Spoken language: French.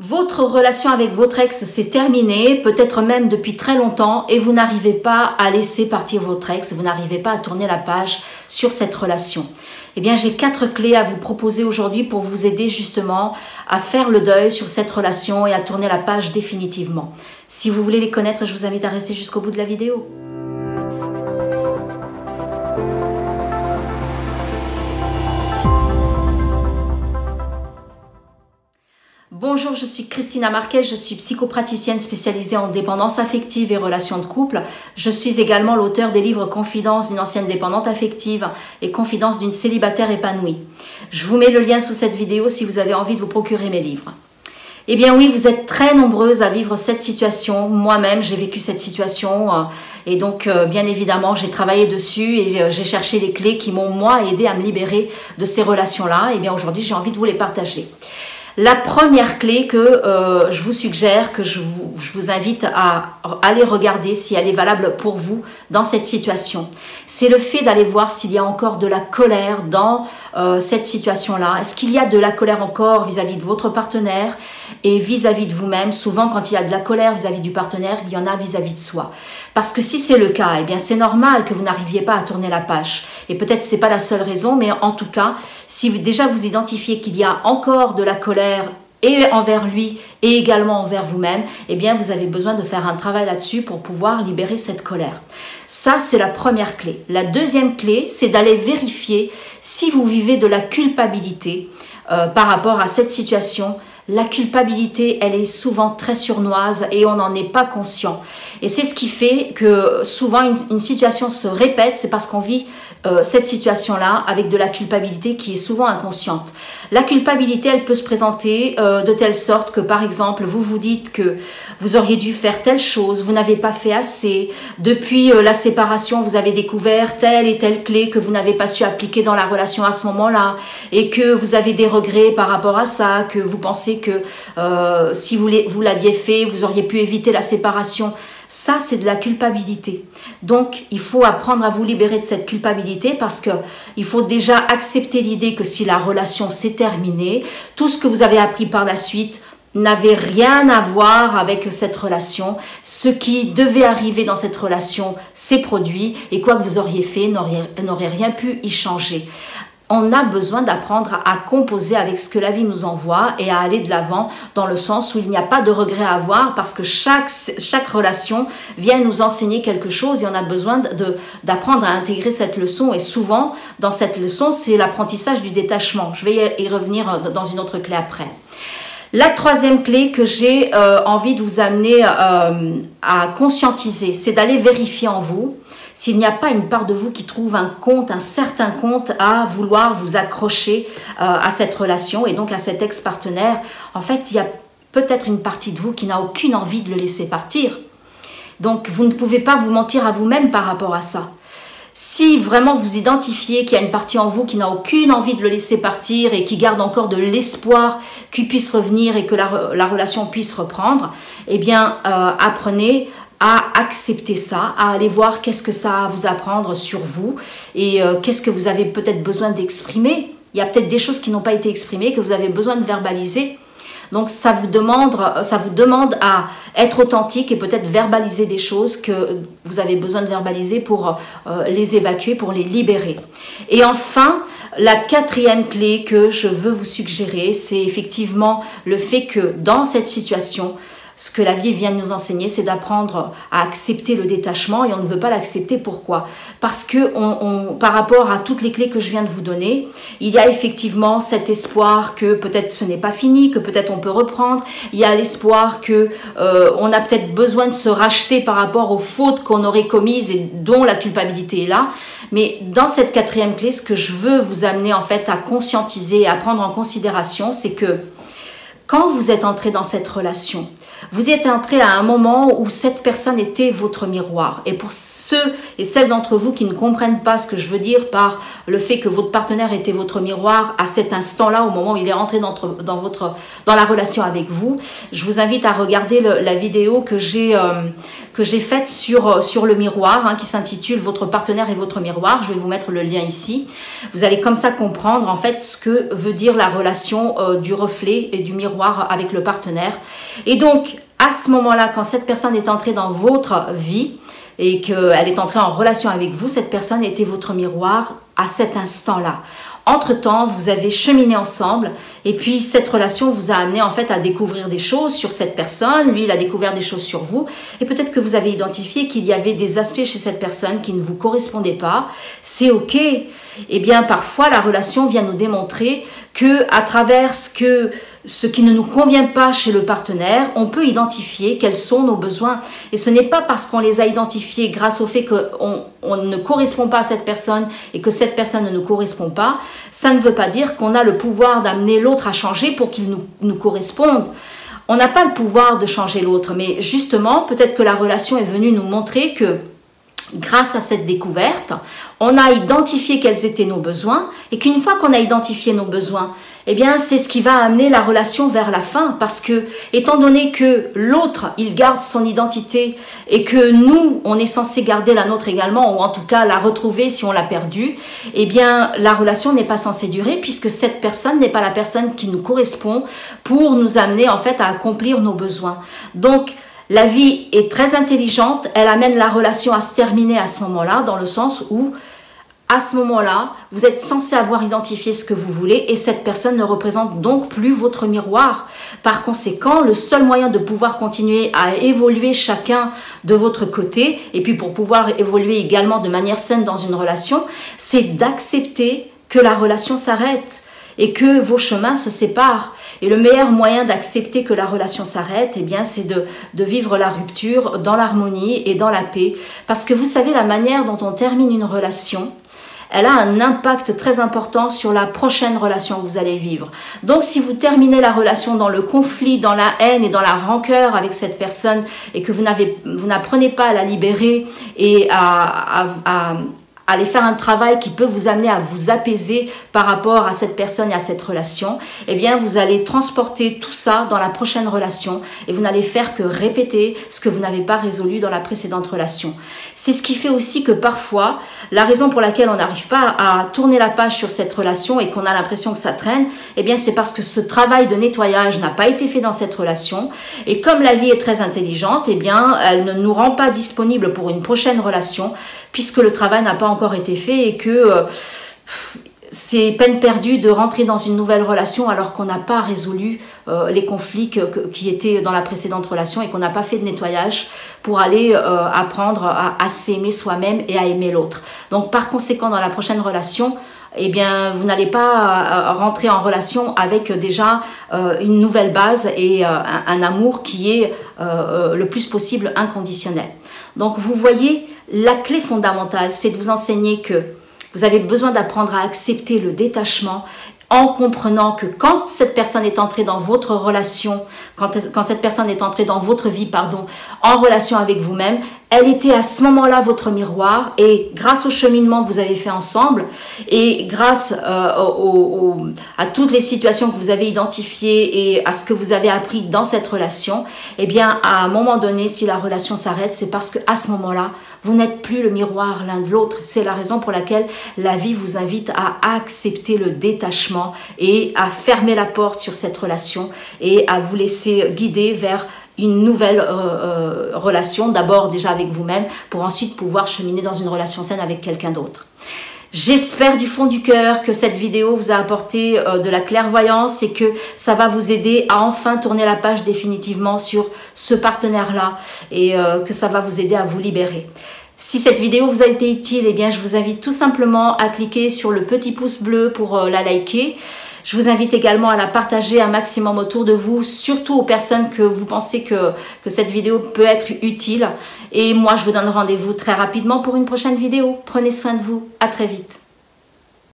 Votre relation avec votre ex s'est terminée, peut-être même depuis très longtemps, et vous n'arrivez pas à laisser partir votre ex, vous n'arrivez pas à tourner la page sur cette relation. Eh bien, j'ai 4 clés à vous proposer aujourd'hui pour vous aider justement à faire le deuil sur cette relation et à tourner la page définitivement. Si vous voulez les connaître, je vous invite à rester jusqu'au bout de la vidéo. Bonjour, je suis Christina Marquez, je suis psychopraticienne spécialisée en dépendance affective et relations de couple. Je suis également l'auteur des livres Confidences d'une ancienne dépendante affective et Confidences d'une célibataire épanouie. Je vous mets le lien sous cette vidéo si vous avez envie de vous procurer mes livres. Eh bien oui, vous êtes très nombreuses à vivre cette situation. Moi-même, j'ai vécu cette situation et donc bien évidemment, j'ai travaillé dessus et j'ai cherché les clés qui m'ont moi aidé à me libérer de ces relations-là. Et bien aujourd'hui, j'ai envie de vous les partager. La première clé que je vous suggère, que je vous invite à aller regarder si elle est valable pour vous dans cette situation, c'est le fait d'aller voir s'il y a encore de la colère dans cette situation-là. Est-ce qu'il y a de la colère encore vis-à-vis de votre partenaire et vis-à-vis de vous-même? Souvent, quand il y a de la colère vis-à-vis du partenaire, il y en a vis-à-vis de soi. Parce que si c'est le cas, eh bien c'est normal que vous n'arriviez pas à tourner la page. Et peut-être c'est pas la seule raison, mais en tout cas, si déjà vous identifiez qu'il y a encore de la colère et envers lui et également envers vous-même, eh bien vous avez besoin de faire un travail là-dessus pour pouvoir libérer cette colère. Ça, c'est la première clé. La deuxième clé, c'est d'aller vérifier si vous vivez de la culpabilité par rapport à cette situation. La culpabilité, elle est souvent très sournoise et on n'en est pas conscient. Et c'est ce qui fait que souvent une situation se répète, c'est parce qu'on vit cette situation-là avec de la culpabilité qui est souvent inconsciente. La culpabilité, elle peut se présenter de telle sorte que, par exemple, vous vous dites que vous auriez dû faire telle chose, vous n'avez pas fait assez. Depuis la séparation, vous avez découvert telle et telle clé que vous n'avez pas su appliquer dans la relation à ce moment-là et que vous avez des regrets par rapport à ça, que vous pensez que si vous l'aviez fait, vous auriez pu éviter la séparation. Ça, c'est de la culpabilité. Donc, il faut apprendre à vous libérer de cette culpabilité parce que il faut déjà accepter l'idée que si la relation s'est terminée, tout ce que vous avez appris par la suite n'avait rien à voir avec cette relation. Ce qui devait arriver dans cette relation s'est produit et quoi que vous auriez fait n'aurait rien pu y changer. On a besoin d'apprendre à composer avec ce que la vie nous envoie et à aller de l'avant dans le sens où il n'y a pas de regret à avoir parce que chaque relation vient nous enseigner quelque chose et on a besoin d'apprendre à intégrer cette leçon. Et souvent, dans cette leçon, c'est l'apprentissage du détachement. Je vais y revenir dans une autre clé après. La troisième clé que j'ai envie de vous amener à conscientiser, c'est d'aller vérifier en vous s'il n'y a pas une part de vous qui trouve un certain compte à vouloir vous accrocher à cette relation et donc à cet ex-partenaire. En fait, il y a peut-être une partie de vous qui n'a aucune envie de le laisser partir. Donc, vous ne pouvez pas vous mentir à vous-même par rapport à ça. Si vraiment vous identifiez qu'il y a une partie en vous qui n'a aucune envie de le laisser partir et qui garde encore de l'espoir qu'il puisse revenir et que la relation puisse reprendre, eh bien, apprenez à accepter ça, à aller voir qu'est-ce que ça a à vous apprendre sur vous et qu'est-ce que vous avez peut-être besoin d'exprimer. Il y a peut-être des choses qui n'ont pas été exprimées, que vous avez besoin de verbaliser. Donc ça vous demande à être authentique et peut-être verbaliser des choses que vous avez besoin de verbaliser pour les évacuer, pour les libérer. Et enfin, la quatrième clé que je veux vous suggérer, c'est effectivement le fait que dans cette situation, ce que la vie vient de nous enseigner, c'est d'apprendre à accepter le détachement et on ne veut pas l'accepter. Pourquoi? Parce que par rapport à toutes les clés que je viens de vous donner, il y a effectivement cet espoir que peut-être ce n'est pas fini, que peut-être on peut reprendre. Il y a l'espoir que on a peut-être besoin de se racheter par rapport aux fautes qu'on aurait commises et dont la culpabilité est là. Mais dans cette quatrième clé, ce que je veux vous amener en fait à conscientiser et à prendre en considération, c'est que quand vous êtes entré dans cette relation, vous y êtes entré à un moment où cette personne était votre miroir. Et pour ceux et celles d'entre vous qui ne comprennent pas ce que je veux dire par le fait que votre partenaire était votre miroir à cet instant-là, au moment où il est entré dans la relation avec vous, je vous invite à regarder la vidéo que j'ai faite sur le miroir, qui s'intitule « Votre partenaire et votre miroir ». Je vais vous mettre le lien ici. Vous allez comme ça comprendre en fait ce que veut dire la relation du reflet et du miroir miroir avec le partenaire. Et donc, à ce moment-là, quand cette personne est entrée dans votre vie et qu'elle est entrée en relation avec vous, cette personne était votre miroir à cet instant-là. Entre-temps, vous avez cheminé ensemble et puis cette relation vous a amené en fait à découvrir des choses sur cette personne. Lui, il a découvert des choses sur vous et peut-être que vous avez identifié qu'il y avait des aspects chez cette personne qui ne vous correspondaient pas. C'est ok. Eh bien, parfois, la relation vient nous démontrer que à travers ce qui ne nous convient pas chez le partenaire, on peut identifier quels sont nos besoins. Et ce n'est pas parce qu'on les a identifiés grâce au fait qu'on ne correspond pas à cette personne et que cette personne ne nous correspond pas, ça ne veut pas dire qu'on a le pouvoir d'amener l'autre à changer pour qu'il nous corresponde. On n'a pas le pouvoir de changer l'autre, mais justement, peut-être que la relation est venue nous montrer que grâce à cette découverte, on a identifié quels étaient nos besoins et qu'une fois qu'on a identifié nos besoins, eh bien, c'est ce qui va amener la relation vers la fin parce que, étant donné que l'autre, il garde son identité et que nous, on est censé garder la nôtre également ou en tout cas la retrouver si on l'a perdue, eh bien, la relation n'est pas censée durer puisque cette personne n'est pas la personne qui nous correspond pour nous amener en fait à accomplir nos besoins. Donc, la vie est très intelligente, elle amène la relation à se terminer à ce moment-là, dans le sens où, à ce moment-là, vous êtes censé avoir identifié ce que vous voulez et cette personne ne représente donc plus votre miroir. Par conséquent, le seul moyen de pouvoir continuer à évoluer chacun de votre côté, et puis pour pouvoir évoluer également de manière saine dans une relation, c'est d'accepter que la relation s'arrête et que vos chemins se séparent. Et le meilleur moyen d'accepter que la relation s'arrête, eh bien, c'est de vivre la rupture dans l'harmonie et dans la paix. Parce que vous savez, la manière dont on termine une relation, elle a un impact très important sur la prochaine relation que vous allez vivre. Donc, si vous terminez la relation dans le conflit, dans la haine et dans la rancœur avec cette personne et que vous n'apprenez pas à la libérer et à aller faire un travail qui peut vous amener à vous apaiser par rapport à cette personne et à cette relation, eh bien, vous allez transporter tout ça dans la prochaine relation et vous n'allez faire que répéter ce que vous n'avez pas résolu dans la précédente relation. C'est ce qui fait aussi que parfois, la raison pour laquelle on n'arrive pas à tourner la page sur cette relation et qu'on a l'impression que ça traîne, eh bien, c'est parce que ce travail de nettoyage n'a pas été fait dans cette relation et comme la vie est très intelligente, eh bien, elle ne nous rend pas disponible pour une prochaine relation puisque le travail n'a pas encore été fait et que c'est peine perdue de rentrer dans une nouvelle relation alors qu'on n'a pas résolu les conflits qui étaient dans la précédente relation et qu'on n'a pas fait de nettoyage pour aller apprendre à s'aimer soi-même et à aimer l'autre. Donc par conséquent, dans la prochaine relation, eh bien, vous n'allez pas rentrer en relation avec déjà une nouvelle base et un amour qui est le plus possible inconditionnel. Donc vous voyez, la clé fondamentale, c'est de vous enseigner que vous avez besoin d'apprendre à accepter le détachement en comprenant que quand cette personne est entrée dans votre relation, quand cette personne est entrée dans votre vie, en relation avec vous-même, elle était à ce moment-là votre miroir et grâce au cheminement que vous avez fait ensemble et grâce à toutes les situations que vous avez identifiées et à ce que vous avez appris dans cette relation, eh bien, à un moment donné, si la relation s'arrête, c'est parce qu'à ce moment-là, vous n'êtes plus le miroir l'un de l'autre. C'est la raison pour laquelle la vie vous invite à accepter le détachement et à fermer la porte sur cette relation et à vous laisser guider vers une nouvelle relation, d'abord déjà avec vous-même, pour ensuite pouvoir cheminer dans une relation saine avec quelqu'un d'autre. J'espère du fond du cœur que cette vidéo vous a apporté de la clairvoyance et que ça va vous aider à enfin tourner la page définitivement sur ce partenaire-là et que ça va vous aider à vous libérer. Si cette vidéo vous a été utile, eh bien, je vous invite tout simplement à cliquer sur le petit pouce bleu pour la liker. Je vous invite également à la partager un maximum autour de vous, surtout aux personnes que vous pensez que cette vidéo peut être utile. Et moi, je vous donne rendez-vous très rapidement pour une prochaine vidéo. Prenez soin de vous. À très vite.